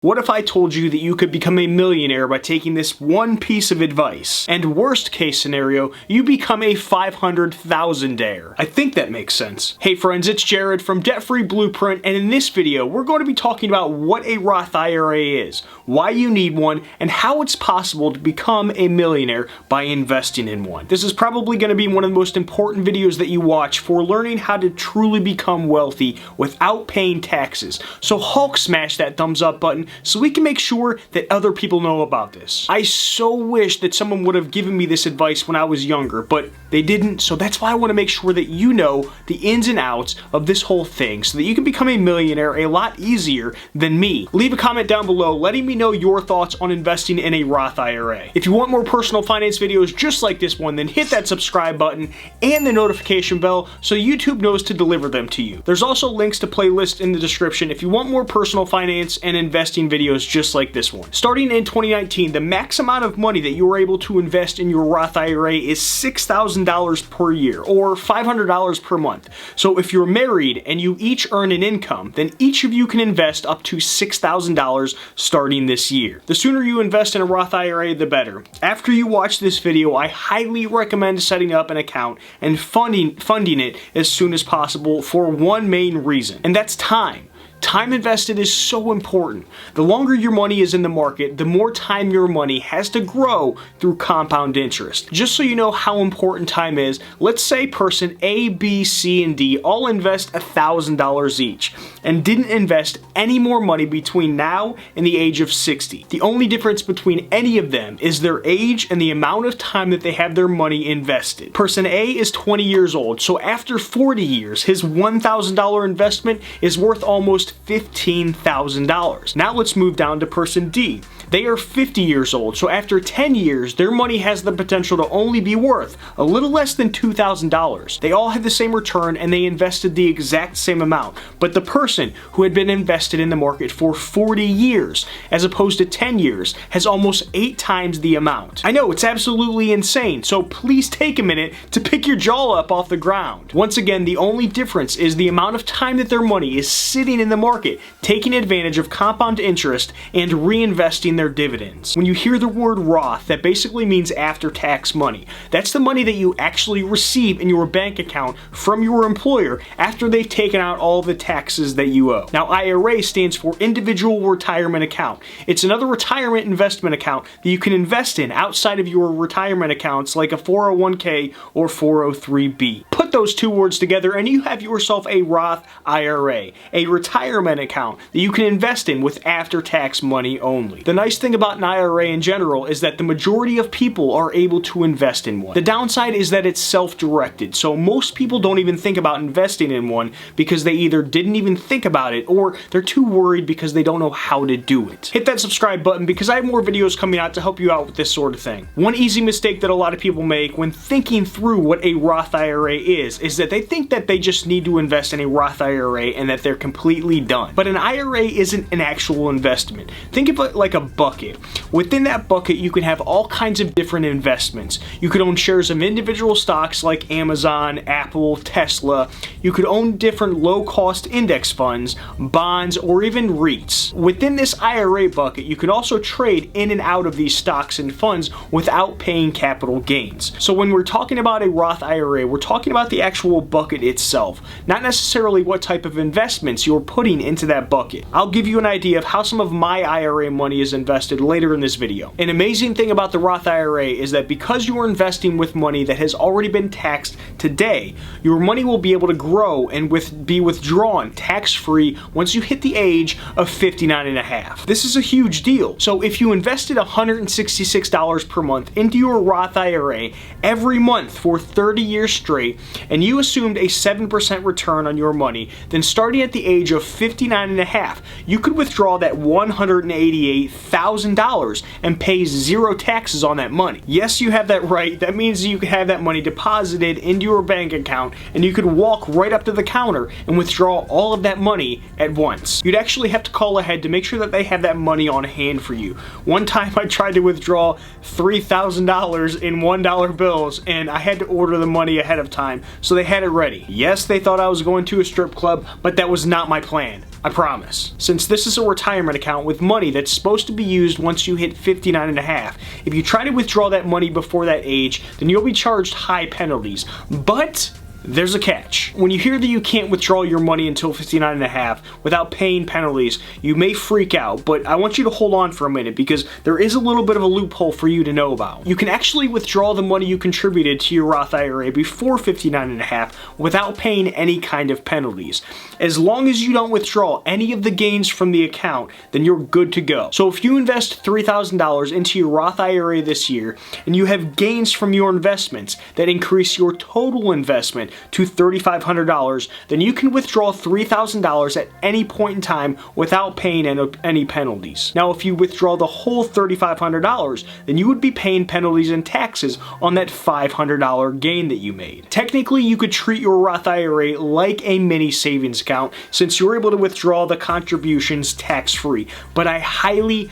What if I told you that you could become a millionaire by taking this one piece of advice? And worst case scenario, you become a 500,000-aire. I think that makes sense. Hey friends, it's Jarrad from Debt Free Blueprint, and in this video, we're going to be talking about what a Roth IRA is, why you need one, and how it's possible to become a millionaire by investing in one. This is probably going to be one of the most important videos that you watch for learning how to truly become wealthy without paying taxes. So Hulk smash that thumbs up button so we can make sure that other people know about this. I so wish that someone would have given me this advice when I was younger, but they didn't, so that's why I want to make sure that you know the ins and outs of this whole thing so that you can become a millionaire a lot easier than me. Leave a comment down below letting me know your thoughts on investing in a Roth IRA. If you want more personal finance videos just like this one, then hit that subscribe button and the notification bell so YouTube knows to deliver them to you. There's also links to playlists in the description if you want more personal finance and investing videos just like this one. Starting in 2019, the max amount of money that you are able to invest in your Roth IRA is $6,000 per year, or $500 per month. So if you're married and you each earn an income, then each of you can invest up to $6,000 starting this year. The sooner you invest in a Roth IRA, the better. After you watch this video, I highly recommend setting up an account and funding it as soon as possible for one main reason, and that's time. Time invested is so important. The longer your money is in the market, the more time your money has to grow through compound interest. Just so you know how important time is, let's say person A, B, C, and D all invest $1,000 each and didn't invest any more money between now and the age of 60. The only difference between any of them is their age and the amount of time that they have their money invested. Person A is 20 years old, so after 40 years, his $1,000 investment is worth almost $15,000. Now let's move down to person D. They are 50 years old, so after 10 years, their money has the potential to only be worth a little less than $2,000. They all had the same return and they invested the exact same amount, but the person who had been invested in the market for 40 years, as opposed to 10 years, has almost 8 times the amount. I know, it's absolutely insane, so please take a minute to pick your jaw up off the ground. Once again, the only difference is the amount of time that their money is sitting in the market, taking advantage of compound interest and reinvesting their dividends. When you hear the word Roth, that basically means after-tax money. That's the money that you actually receive in your bank account from your employer after they've taken out all the taxes that you owe. Now, IRA stands for Individual Retirement Account. It's another retirement investment account that you can invest in outside of your retirement accounts like a 401k or 403b. Put those two words together and you have yourself a Roth IRA, a retirement account that you can invest in with after-tax money only. The nice thing about an IRA in general is that the majority of people are able to invest in one. The downside is that it's self-directed, so most people don't even think about investing in one because they either didn't even think about it or they're too worried because they don't know how to do it. Hit that subscribe button because I have more videos coming out to help you out with this sort of thing. One easy mistake that a lot of people make when thinking through what a Roth IRA is that they think that they just need to invest in a Roth IRA and that they're completely done. But an IRA isn't an actual investment. Think of it like a bucket. Within that bucket, you can have all kinds of different investments. You could own shares of individual stocks like Amazon, Apple, Tesla. You could own different low-cost index funds, bonds, or even REITs. Within this IRA bucket, you can also trade in and out of these stocks and funds without paying capital gains. So when we're talking about a Roth IRA, we're talking about the actual bucket itself, not necessarily what type of investments you're putting into that bucket. I'll give you an idea of how some of my IRA money is invested later in this video. An amazing thing about the Roth IRA is that because you are investing with money that has already been taxed today, your money will be able to grow and be withdrawn tax-free once you hit the age of 59 and a half. This is a huge deal. So if you invested $166 per month into your Roth IRA every month for 30 years straight, and you assumed a 7% return on your money, then starting at the age of 59 and a half, you could withdraw that $188,000 and pay 0 taxes on that money. Yes, you have that right. That means you can have that money deposited into your bank account and you could walk right up to the counter and withdraw all of that money at once. You'd actually have to call ahead to make sure that they have that money on hand for you. One time I tried to withdraw $3,000 in $1 bills and I had to order the money ahead of time, so they had it ready. Yes, they thought I was going to a strip club, but that was not my plan. I promise. Since this is a retirement account with money that's supposed to be used once you hit 59 and a half, if you try to withdraw that money before that age, then you'll be charged high penalties. But there's a catch. When you hear that you can't withdraw your money until 59 and a half without paying penalties, you may freak out, but I want you to hold on for a minute because there is a little bit of a loophole for you to know about. You can actually withdraw the money you contributed to your Roth IRA before 59 and a half without paying any kind of penalties. As long as you don't withdraw any of the gains from the account, then you're good to go. So if you invest $3,000 into your Roth IRA this year and you have gains from your investments that increase your total investment to $3,500, then you can withdraw $3,000 at any point in time without paying any penalties. Now, if you withdraw the whole $3,500, then you would be paying penalties and taxes on that $500 gain that you made. Technically, you could treat your Roth IRA like a mini savings account since you're able to withdraw the contributions tax-free, but I highly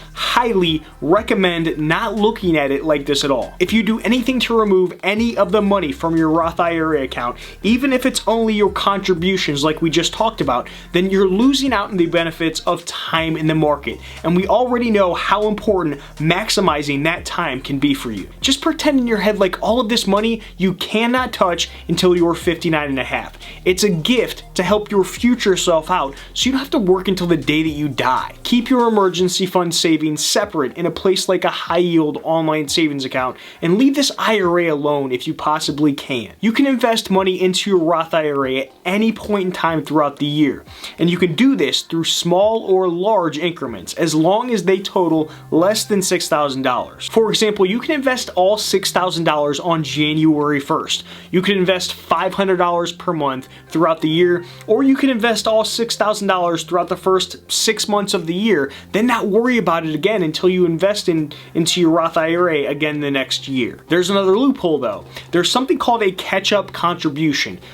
recommend not looking at it like this at all. If you do anything to remove any of the money from your Roth IRA account, even if it's only your contributions like we just talked about, then you're losing out on the benefits of time in the market. And we already know how important maximizing that time can be for you. Just pretend in your head like all of this money you cannot touch until you're 59 and a half. It's a gift to help your future self out so you don't have to work until the day that you die. Keep your emergency fund savings separate in a place like a high yield online savings account and leave this IRA alone if you possibly can. You can invest money into your Roth IRA at any point in time throughout the year, and you can do this through small or large increments as long as they total less than $6,000. For example, you can invest all $6,000 on January 1st. You can invest $500 per month throughout the year, or you can invest all $6,000 throughout the first 6 months of the year, then not worry about it again until you invest into your Roth IRA again the next year. There's another loophole though. There's something called a catch-up contribution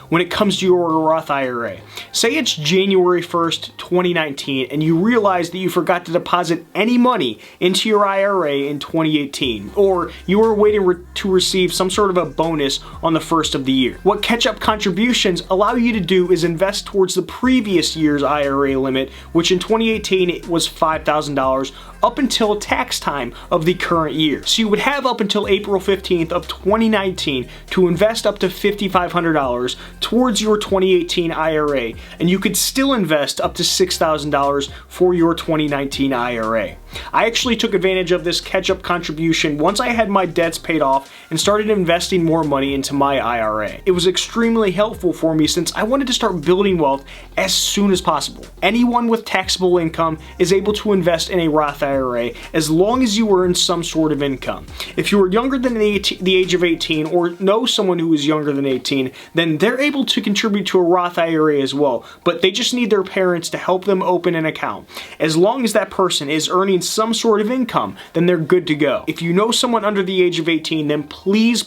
when it comes to your Roth IRA. Say it's January 1st, 2019, and you realize that you forgot to deposit any money into your IRA in 2018, or you were waiting to receive some sort of a bonus on the first of the year. What catch-up contributions allow you to do is invest towards the previous year's IRA limit, which in 2018 it was $5,000, up until tax time of the current year. So you would have up until April 15th of 2019 to invest up to $5,500 towards your 2018 IRA, and you could still invest up to $6,000 for your 2019 IRA. I actually took advantage of this catch-up contribution once I had my debts paid off and started investing more money into my IRA. It was extremely helpful for me since I wanted to start building wealth as soon as possible. Anyone with taxable income is able to invest in a Roth IRA as long as you earn some sort of income. If you are younger than the age of 18 or know someone who is younger than 18, then they're able to contribute to a Roth IRA as well, but they just need their parents to help them open an account. As long as that person is earning some sort of income, then they're good to go. If you know someone under the age of 18, then please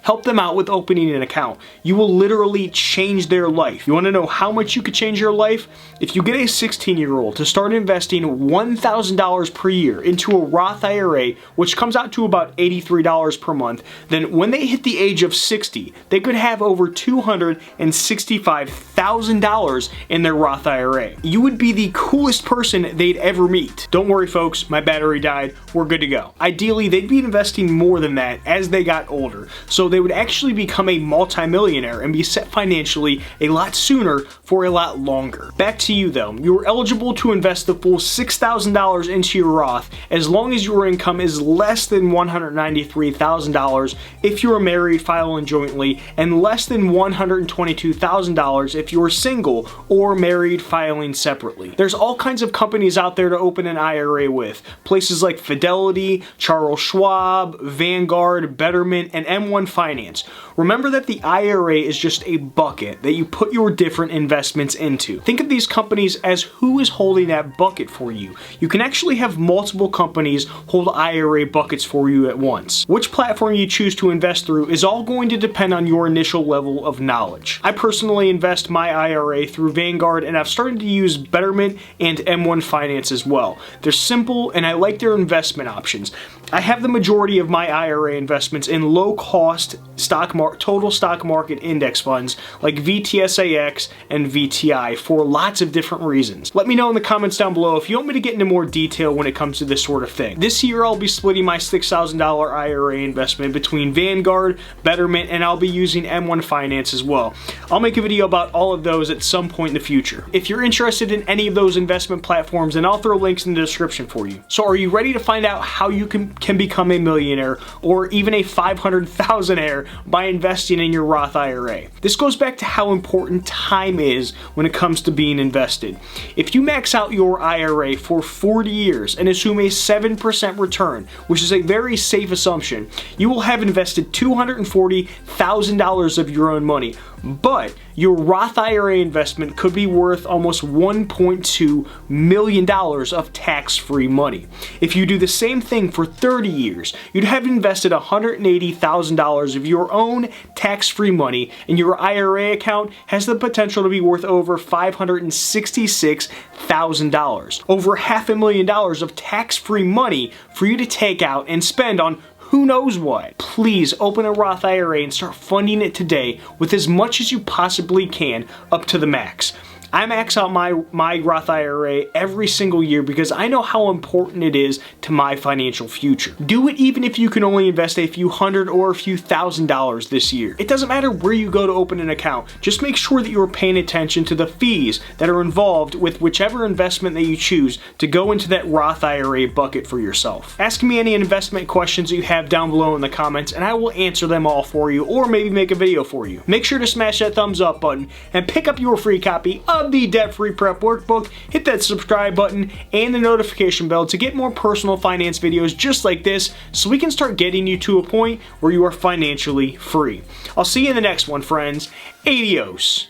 help them out with opening an account. You will literally change their life. You want to know how much you could change your life? If you get a 16-year-old to start investing $1,000 per year into a Roth IRA, which comes out to about $83 per month, then when they hit the age of 60, they could have over $265,000 in their Roth IRA. You would be the coolest person they'd ever meet. Don't worry folks, my battery died, we're good to go. Ideally, they'd be investing more than that as they got older, so they would actually become a multimillionaire and be set financially a lot sooner for a lot longer. Back to you though, you're eligible to invest the full $6,000 into your Roth as long as your income is less than $193,000 if you are married filing jointly, and less than $122,000 if you're single or married filing separately. There's all kinds of companies out there to open an IRA with. Places like Fidelity, Charles Schwab, Vanguard, Betterment, and M1 Finance. Remember that the IRA is just a bucket that you put your different investments into. Think of these companies as who is holding that bucket for you. You can actually have multiple companies hold IRA buckets for you at once. Which platform you choose to invest through is all going to depend on your initial level of knowledge. I personally invest my my IRA through Vanguard, and I've started to use Betterment and M1 Finance as well. They're simple and I like their investment options. I have the majority of my IRA investments in low-cost total stock market index funds like VTSAX and VTI for lots of different reasons. Let me know in the comments down below if you want me to get into more detail when it comes to this sort of thing. This year I'll be splitting my $6,000 IRA investment between Vanguard, Betterment, and I'll be using M1 Finance as well. I'll make a video about all of those at some point in the future. If you're interested in any of those investment platforms, then I'll throw links in the description for you. So are you ready to find out how you can become a millionaire or even a 500,000aire by investing in your Roth IRA? This goes back to how important time is when it comes to being invested. If you max out your IRA for 40 years and assume a 7% return, which is a very safe assumption, you will have invested $240,000 of your own money. But your Roth IRA investment could be worth almost $1.2 million of tax-free money. If you do the same thing for 30 years, you'd have invested $180,000 of your own tax-free money, and your IRA account has the potential to be worth over $566,000. Over $500,000 of tax-free money for you to take out and spend on who knows what. Please open a Roth IRA and start funding it today with as much as you possibly can up to the max. I max out my Roth IRA every single year because I know how important it is to my financial future. Do it even if you can only invest a few hundred or a few $1,000s this year. It doesn't matter where you go to open an account. Just make sure that you're paying attention to the fees that are involved with whichever investment that you choose to go into that Roth IRA bucket for yourself. Ask me any investment questions that you have down below in the comments and I will answer them all for you or maybe make a video for you. Make sure to smash that thumbs up button and pick up your free copy of the Debt-Free Prep Workbook. Hit that subscribe button and the notification bell to get more personal finance videos just like this so we can start getting you to a point where you are financially free. I'll see you in the next one, friends. Adios.